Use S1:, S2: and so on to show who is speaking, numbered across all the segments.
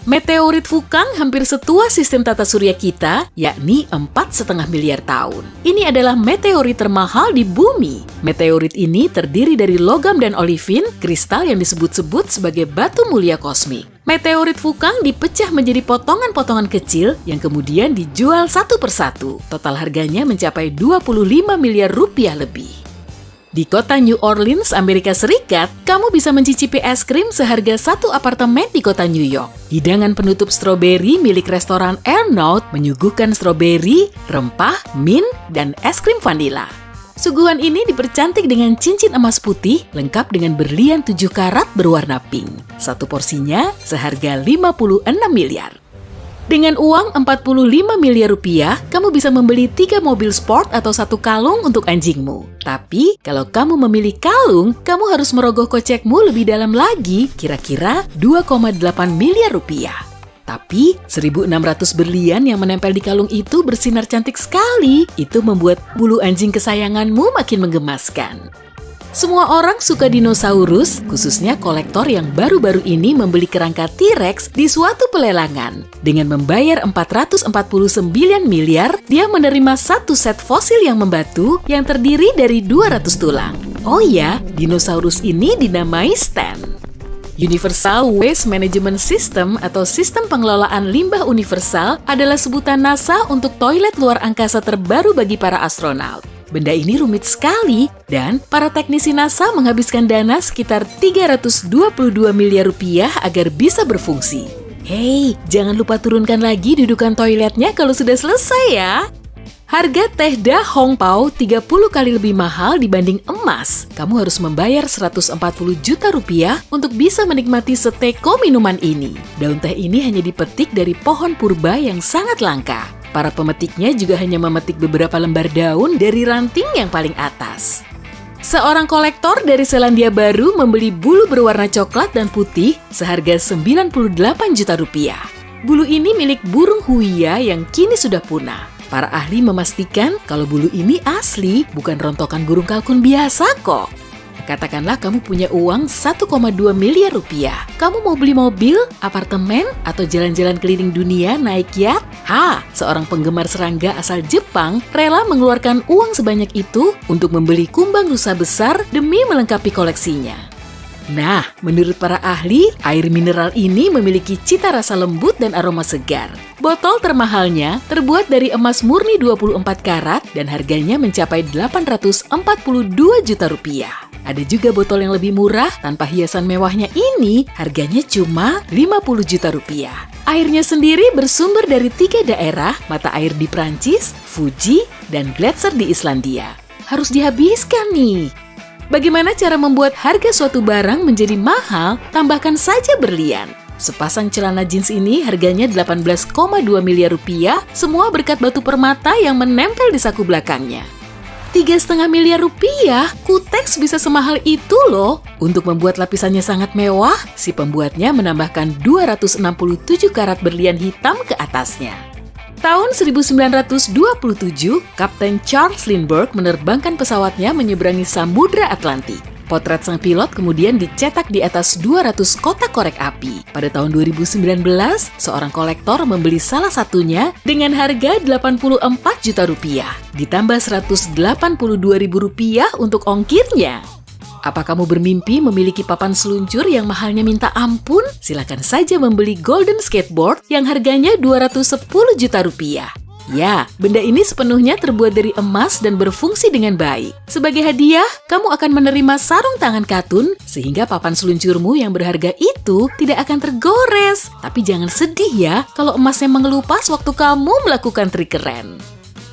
S1: Meteorit Fukang hampir setua sistem tata surya kita, yakni 4,5 miliar tahun. Ini adalah meteorit termahal di bumi. Meteorit ini terdiri dari logam dan olivin, kristal yang disebut-sebut sebagai batu mulia kosmik. Meteorit Fukang dipecah menjadi potongan-potongan kecil yang kemudian dijual satu persatu. Total harganya mencapai 25 miliar rupiah lebih. Di kota New Orleans, Amerika Serikat, kamu bisa mencicipi es krim seharga satu apartemen di kota New York. Hidangan penutup stroberi milik restoran Arnold menyuguhkan stroberi, rempah, mint, dan es krim vanila. Suguhan ini dipercantik dengan cincin emas putih lengkap dengan berlian 7 karat berwarna pink. Satu porsinya seharga 56 miliar. Dengan uang 45 miliar rupiah, kamu bisa membeli 3 mobil sport atau 1 kalung untuk anjingmu. Tapi, kalau kamu memilih kalung, kamu harus merogoh kocekmu lebih dalam lagi, kira-kira 2,8 miliar rupiah. Tapi, 1.600 berlian yang menempel di kalung itu bersinar cantik sekali. Itu membuat bulu anjing kesayanganmu makin menggemaskan. Semua orang suka dinosaurus, khususnya kolektor yang baru-baru ini membeli kerangka T-Rex di suatu pelelangan. Dengan membayar 449 miliar, dia menerima satu set fosil yang membatu yang terdiri dari 200 tulang. Oh ya, dinosaurus ini dinamai Stan. Universal Waste Management System atau Sistem Pengelolaan Limbah Universal adalah sebutan NASA untuk toilet luar angkasa terbaru bagi para astronot. Benda ini rumit sekali dan para teknisi NASA menghabiskan dana sekitar 322 miliar rupiah agar bisa berfungsi. Hei, jangan lupa turunkan lagi dudukan toiletnya kalau sudah selesai ya. Harga teh Da Hong Pao 30 kali lebih mahal dibanding emas. Kamu harus membayar 140 juta rupiah untuk bisa menikmati seteko minuman ini. Daun teh ini hanya dipetik dari pohon purba yang sangat langka. Para pemetiknya juga hanya memetik beberapa lembar daun dari ranting yang paling atas. Seorang kolektor dari Selandia Baru membeli bulu berwarna coklat dan putih seharga 98 juta rupiah. Bulu ini milik burung huia yang kini sudah punah. Para ahli memastikan kalau bulu ini asli, bukan rontokan burung kalkun biasa kok. Katakanlah kamu punya uang 1,2 miliar rupiah. Kamu mau beli mobil, apartemen, atau jalan-jalan keliling dunia naik yacht? Seorang penggemar serangga asal Jepang rela mengeluarkan uang sebanyak itu untuk membeli kumbang rusa besar demi melengkapi koleksinya. Nah, menurut para ahli, air mineral ini memiliki cita rasa lembut dan aroma segar. Botol termahalnya terbuat dari emas murni 24 karat dan harganya mencapai 842 juta rupiah. Ada juga botol yang lebih murah tanpa hiasan mewahnya ini, harganya cuma 50 juta rupiah. Airnya sendiri bersumber dari 3 daerah, mata air di Prancis, Fuji, dan Gletser di Islandia. Harus dihabiskan nih. Bagaimana cara membuat harga suatu barang menjadi mahal? Tambahkan saja berlian. Sepasang celana jeans ini harganya 18,2 miliar rupiah, semua berkat batu permata yang menempel di saku belakangnya. 3,5 miliar rupiah, kutex bisa semahal itu loh. Untuk membuat lapisannya sangat mewah, si pembuatnya menambahkan 267 karat berlian hitam ke atasnya. Tahun 1927, Kapten Charles Lindbergh menerbangkan pesawatnya menyeberangi Samudra Atlantik. Potret sang pilot kemudian dicetak di atas 200 kotak korek api. Pada tahun 2019, seorang kolektor membeli salah satunya dengan harga 84 juta rupiah, ditambah 182 ribu rupiah untuk ongkirnya. Apa kamu bermimpi memiliki papan seluncur yang mahalnya minta ampun? Silakan saja membeli Golden Skateboard yang harganya 210 juta rupiah. Ya, benda ini sepenuhnya terbuat dari emas dan berfungsi dengan baik. Sebagai hadiah, kamu akan menerima sarung tangan katun sehingga papan seluncurmu yang berharga itu tidak akan tergores. Tapi jangan sedih ya kalau emasnya mengelupas waktu kamu melakukan trik keren.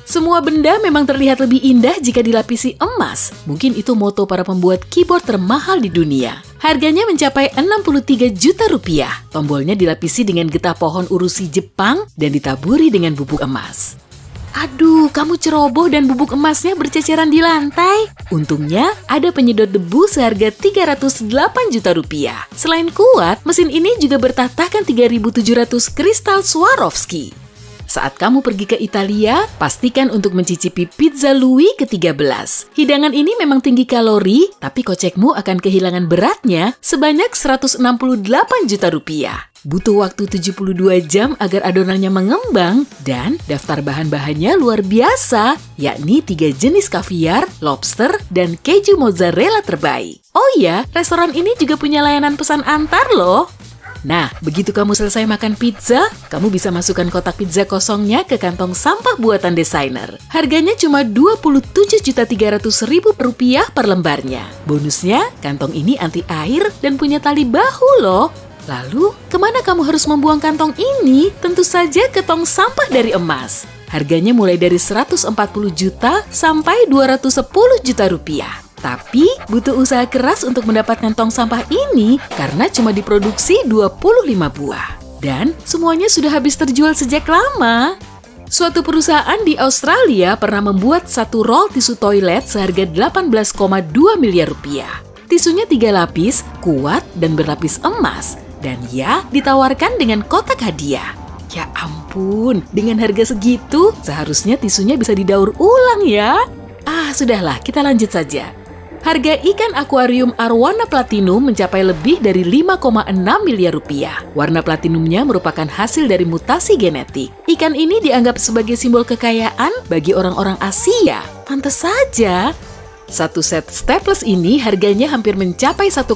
S1: Semua benda memang terlihat lebih indah jika dilapisi emas. Mungkin itu moto para pembuat keyboard termahal di dunia. Harganya mencapai 63 juta rupiah. Tombolnya dilapisi dengan getah pohon urusi Jepang dan ditaburi dengan bubuk emas. Aduh, kamu ceroboh dan bubuk emasnya berceceran di lantai. Untungnya, ada penyedot debu seharga 308 juta rupiah. Selain kuat, mesin ini juga bertatahkan 3.700 kristal Swarovski. Saat kamu pergi ke Italia, pastikan untuk mencicipi pizza Louis ke-13. Hidangan ini memang tinggi kalori, tapi kocekmu akan kehilangan beratnya sebanyak 168 juta rupiah. Butuh waktu 72 jam agar adonannya mengembang, dan daftar bahan-bahannya luar biasa, yakni 3 jenis kaviar, lobster, dan keju mozzarella terbaik. Oh iya, restoran ini juga punya layanan pesan antar loh. Nah, begitu kamu selesai makan pizza, kamu bisa masukkan kotak pizza kosongnya ke kantong sampah buatan desainer. Harganya cuma Rp27.300.000 per lembarnya. Bonusnya, kantong ini anti air dan punya tali bahu loh. Lalu, kemana kamu harus membuang kantong ini? Tentu saja ke tong sampah dari emas. Harganya mulai dari 140 juta sampai 210 juta rupiah. Tapi, butuh usaha keras untuk mendapatkan tong sampah ini karena cuma diproduksi 25 buah. Dan semuanya sudah habis terjual sejak lama. Suatu perusahaan di Australia pernah membuat satu roll tisu toilet seharga 18,2 miliar rupiah. Tisunya 3 lapis, kuat, dan berlapis emas. Dan ya, ditawarkan dengan kotak hadiah. Ya ampun, dengan harga segitu, seharusnya tisunya bisa didaur ulang ya. Sudahlah, kita lanjut saja. Harga ikan akuarium arwana platinum mencapai lebih dari 5,6 miliar rupiah. Warna platinumnya merupakan hasil dari mutasi genetik. Ikan ini dianggap sebagai simbol kekayaan bagi orang-orang Asia. Pantes saja. Satu set staples ini harganya hampir mencapai 1,2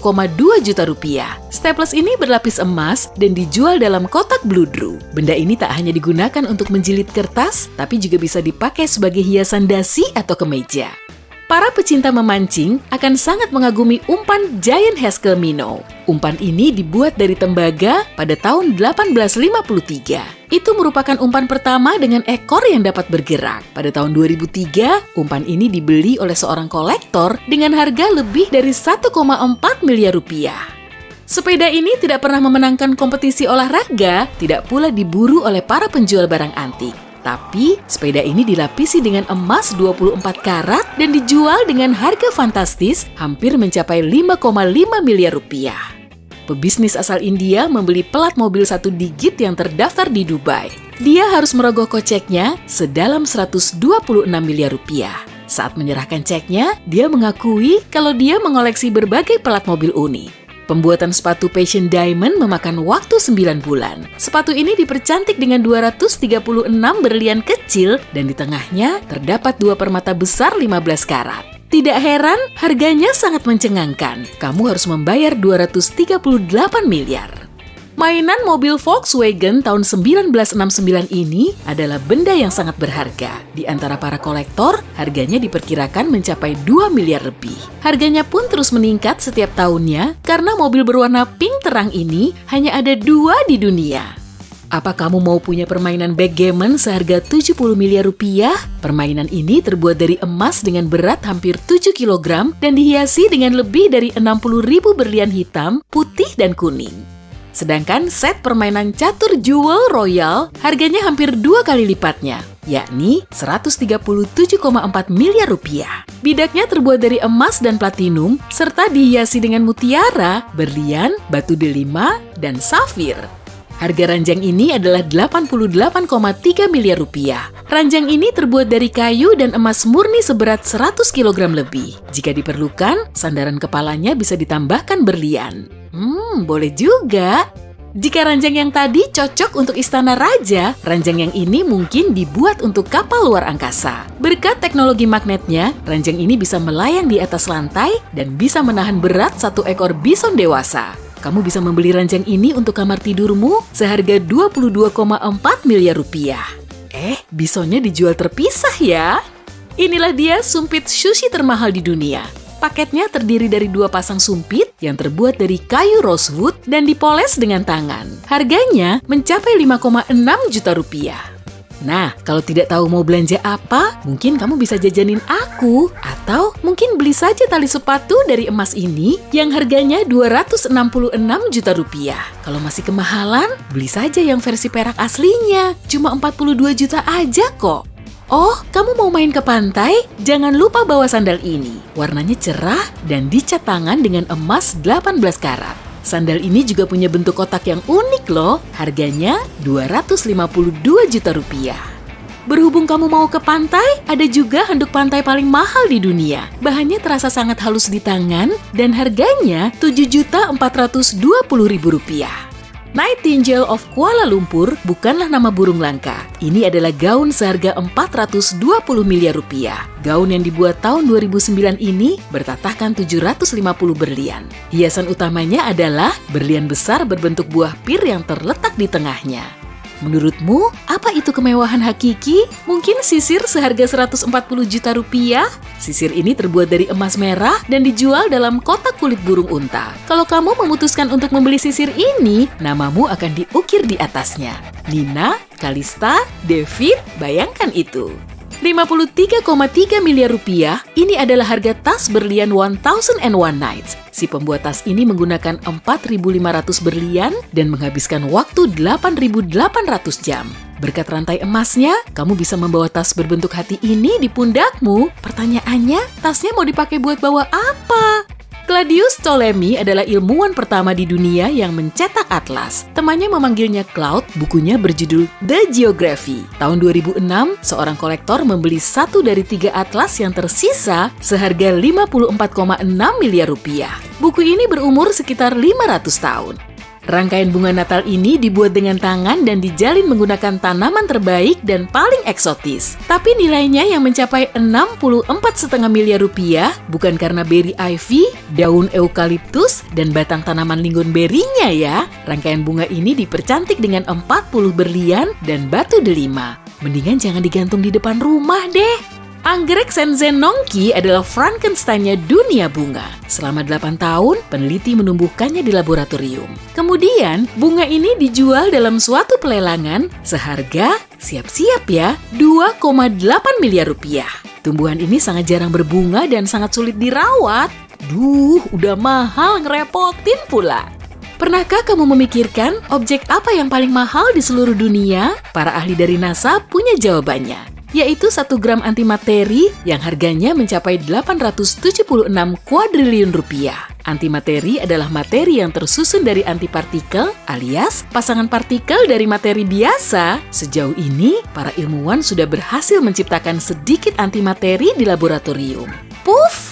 S1: juta rupiah. Staples ini berlapis emas dan dijual dalam kotak bludru. Benda ini tak hanya digunakan untuk menjilid kertas, tapi juga bisa dipakai sebagai hiasan dasi atau kemeja. Para pecinta memancing akan sangat mengagumi umpan Giant Haskell Minnow. Umpan ini dibuat dari tembaga pada tahun 1853. Itu merupakan umpan pertama dengan ekor yang dapat bergerak. Pada tahun 2003, umpan ini dibeli oleh seorang kolektor dengan harga lebih dari 1,4 miliar rupiah. Sepeda ini tidak pernah memenangkan kompetisi olahraga, tidak pula diburu oleh para penjual barang antik. Tapi, sepeda ini dilapisi dengan emas 24 karat dan dijual dengan harga fantastis hampir mencapai 5,5 miliar rupiah. Pebisnis asal India membeli pelat mobil 1 digit yang terdaftar di Dubai. Dia harus merogoh koceknya sedalam 126 miliar rupiah. Saat menyerahkan ceknya, dia mengakui kalau dia mengoleksi berbagai pelat mobil unik. Pembuatan sepatu Passion Diamond memakan waktu 9 bulan. Sepatu ini dipercantik dengan 236 berlian kecil dan di tengahnya terdapat 2 permata besar 15 karat. Tidak heran, harganya sangat mencengangkan. Kamu harus membayar 238 miliar. Mainan mobil Volkswagen tahun 1969 ini adalah benda yang sangat berharga. Di antara para kolektor, harganya diperkirakan mencapai 2 miliar lebih. Harganya pun terus meningkat setiap tahunnya karena mobil berwarna pink terang ini hanya ada 2 di dunia. Apa kamu mau punya permainan backgammon seharga 70 miliar rupiah? Permainan ini terbuat dari emas dengan berat hampir 7 kg dan dihiasi dengan lebih dari 60.000 berlian hitam, putih, dan kuning. Sedangkan set permainan catur Jewel Royal harganya hampir 2 kali lipatnya, yakni 137,4 miliar rupiah. Bidaknya terbuat dari emas dan platinum, serta dihiasi dengan mutiara, berlian, batu delima, dan safir. Harga ranjang ini adalah 88,3 miliar rupiah. Ranjang ini terbuat dari kayu dan emas murni seberat 100 kg lebih. Jika diperlukan, sandaran kepalanya bisa ditambahkan berlian. Boleh juga. Jika ranjang yang tadi cocok untuk istana raja, ranjang yang ini mungkin dibuat untuk kapal luar angkasa. Berkat teknologi magnetnya, ranjang ini bisa melayang di atas lantai dan bisa menahan berat 1 ekor bison dewasa. Kamu bisa membeli ranjang ini untuk kamar tidurmu seharga 22,4 miliar rupiah. Bisonnya dijual terpisah ya. Inilah dia sumpit sushi termahal di dunia. Paketnya terdiri dari 2 pasang sumpit yang terbuat dari kayu rosewood dan dipoles dengan tangan. Harganya mencapai 5,6 juta rupiah. Nah, kalau tidak tahu mau belanja apa, mungkin kamu bisa jajanin aku. Atau mungkin beli saja tali sepatu dari emas ini yang harganya 266 juta rupiah. Kalau masih kemahalan, beli saja yang versi perak aslinya. Cuma 42 juta aja kok. Oh, kamu mau main ke pantai? Jangan lupa bawa sandal ini. Warnanya cerah dan dicat tangan dengan emas 18 karat. Sandal ini juga punya bentuk kotak yang unik loh. Harganya 252 juta rupiah. Berhubung kamu mau ke pantai, ada juga handuk pantai paling mahal di dunia. Bahannya terasa sangat halus di tangan dan harganya 7.420.000 rupiah. Nightingale of Kuala Lumpur bukanlah nama burung langka. Ini adalah gaun seharga 420 miliar rupiah. Gaun yang dibuat tahun 2009 ini bertatahkan 750 berlian. Hiasan utamanya adalah berlian besar berbentuk buah pir yang terletak di tengahnya. Menurutmu, apa itu kemewahan hakiki? Mungkin sisir seharga 140 juta rupiah? Sisir ini terbuat dari emas merah dan dijual dalam kotak kulit burung unta. Kalau kamu memutuskan untuk membeli sisir ini, namamu akan diukir di atasnya. Nina, Kalista, David, bayangkan itu. 53,3 miliar rupiah, ini adalah harga tas berlian 1001 Nights. Si pembuat tas ini menggunakan 4.500 berlian dan menghabiskan waktu 8.800 jam. Berkat rantai emasnya, kamu bisa membawa tas berbentuk hati ini di pundakmu. Pertanyaannya, tasnya mau dipakai buat bawa apa? Claudius Ptolemy adalah ilmuwan pertama di dunia yang mencetak atlas. Temannya memanggilnya Claude, bukunya berjudul The Geography. Tahun 2006, seorang kolektor membeli 1 dari 3 atlas yang tersisa seharga 54,6 miliar rupiah. Buku ini berumur sekitar 500 tahun. Rangkaian bunga Natal ini dibuat dengan tangan dan dijalin menggunakan tanaman terbaik dan paling eksotis. Tapi nilainya yang mencapai 64,5 miliar rupiah bukan karena berry ivy, daun eukaliptus, dan batang tanaman lingonberry-nya ya. Rangkaian bunga ini dipercantik dengan 40 berlian dan batu delima. Mendingan jangan digantung di depan rumah deh. Anggrek Senzenongki adalah Frankenstein-nya dunia bunga. Selama 8 tahun, peneliti menumbuhkannya di laboratorium. Kemudian, bunga ini dijual dalam suatu pelelangan seharga, siap-siap ya, 2,8 miliar rupiah. Tumbuhan ini sangat jarang berbunga dan sangat sulit dirawat. Duh, udah mahal ngerepotin pula. Pernahkah kamu memikirkan objek apa yang paling mahal di seluruh dunia? Para ahli dari NASA punya jawabannya, yaitu 1 gram antimateri yang harganya mencapai 876 kuadriliun rupiah. Antimateri adalah materi yang tersusun dari antipartikel alias pasangan partikel dari materi biasa. Sejauh ini, para ilmuwan sudah berhasil menciptakan sedikit antimateri di laboratorium. Puff!